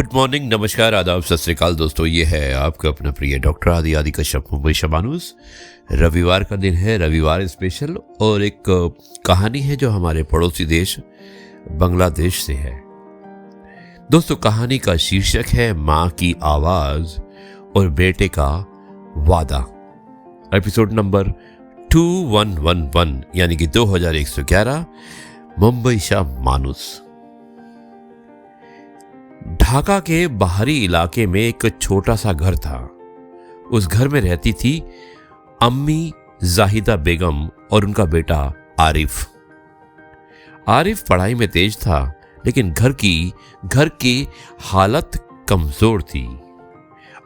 Good morning, नमस्कार, आदाब, सत श्री अकाल दोस्तों। ये है आपका अपना प्रिय डॉक्टर आदि कश्यप, मुंबई शबानूस। रविवार का दिन है, रविवार स्पेशल, और एक कहानी है जो हमारे पड़ोसी देश बांग्लादेश से है। दोस्तों, कहानी का शीर्षक है माँ की आवाज और बेटे का वादा। एपिसोड नंबर 2111 यानी कि 2111, मुंबई शबानूस। ढाका के बाहरी इलाके में एक छोटा सा घर था। उस घर में रहती थी अम्मी जाहिदा बेगम और उनका बेटा आरिफ। आरिफ पढ़ाई में तेज था, लेकिन घर की हालत कमजोर थी।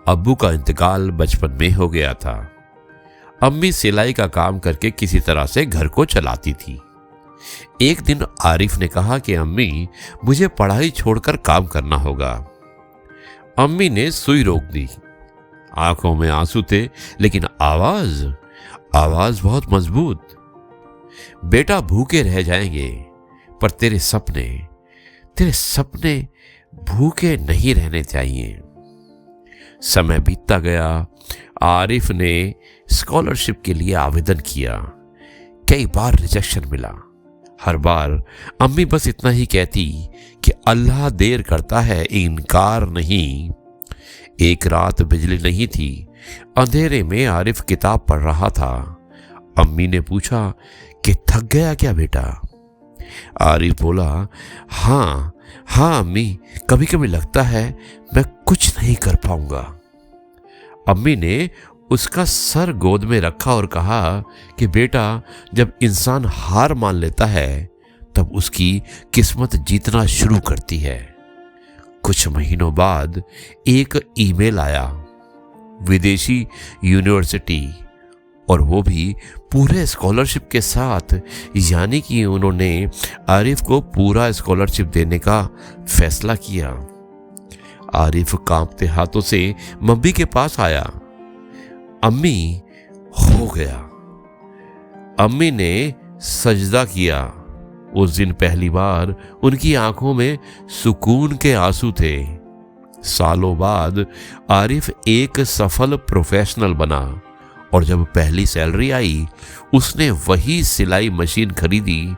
अब्बू का इंतकाल बचपन में हो गया था। अम्मी सिलाई का काम करके किसी तरह से घर को चलाती थी। एक दिन आरिफ ने कहा कि अम्मी, मुझे पढ़ाई छोड़कर काम करना होगा। अम्मी ने सुई रोक दी। आंखों में आंसू थे, लेकिन आवाज बहुत मजबूत। बेटा, भूखे रह जाएंगे, पर तेरे सपने भूखे नहीं रहने चाहिए। समय बीतता गया। आरिफ ने स्कॉलरशिप के लिए आवेदन किया। कई बार रिजेक्शन मिला। हर बार अम्मी बस इतना ही कहती कि अल्लाह देर करता है, इनकार नहीं। एक रात बिजली नहीं थी। अंधेरे में आरिफ किताब पढ़ रहा था। अम्मी ने पूछा कि थक गया क्या बेटा? आरिफ बोला, हाँ अम्मी, कभी कभी लगता है मैं कुछ नहीं कर पाऊंगा। अम्मी ने उसका सर गोद में रखा और कहा कि बेटा, जब इंसान हार मान लेता है तब उसकी किस्मत जीतना शुरू करती है। कुछ महीनों बाद एक ईमेल आया, विदेशी यूनिवर्सिटी, और वो भी पूरे स्कॉलरशिप के साथ। यानी कि उन्होंने आरिफ को पूरा स्कॉलरशिप देने का फैसला किया। आरिफ कांपते हाथों से मम्मी के पास आया। अम्मी, हो गया। अम्मी ने सजदा किया। उस दिन पहली बार उनकी आंखों में सुकून के आंसू थे। सालों बाद आरिफ एक सफल प्रोफेशनल बना, और जब पहली सैलरी आई, उसने वही सिलाई मशीन खरीदी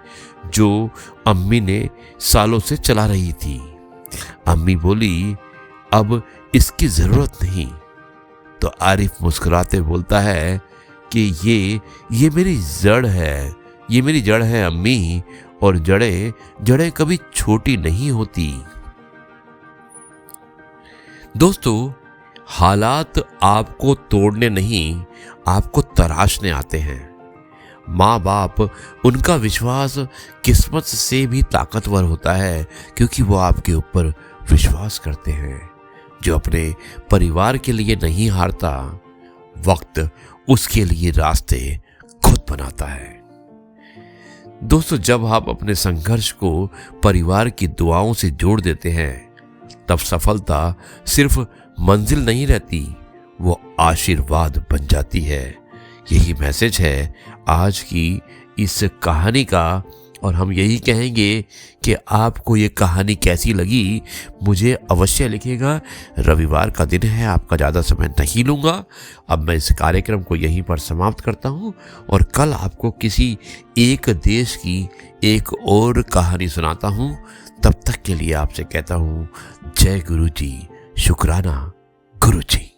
जो अम्मी ने सालों से चला रही थी। अम्मी बोली, अब इसकी जरूरत नहीं। तो आरिफ मुस्कुराते बोलता है कि ये मेरी जड़ है, ये मेरी जड़ है अम्मी, और जड़ें कभी छोटी नहीं होती। दोस्तों, हालात आपको तोड़ने नहीं, आपको तराशने आते हैं। माँ बाप, उनका विश्वास किस्मत से भी ताकतवर होता है, क्योंकि वो आपके ऊपर विश्वास करते हैं। जो अपने परिवार के लिए नहीं हारता, वक्त उसके लिए रास्ते खुद बनाता है। दोस्तों, जब आप अपने संघर्ष को परिवार की दुआओं से जोड़ देते हैं, तब सफलता सिर्फ मंजिल नहीं रहती, वो आशीर्वाद बन जाती है। यही मैसेज है आज की इस कहानी का, और हम यही कहेंगे कि आपको ये कहानी कैसी लगी मुझे अवश्य लिखिएगा। रविवार का दिन है, आपका ज़्यादा समय नहीं लूँगा। अब मैं इस कार्यक्रम को यहीं पर समाप्त करता हूँ, और कल आपको किसी एक देश की एक और कहानी सुनाता हूँ। तब तक के लिए आपसे कहता हूँ, जय गुरु जी, शुक्राना गुरु जी।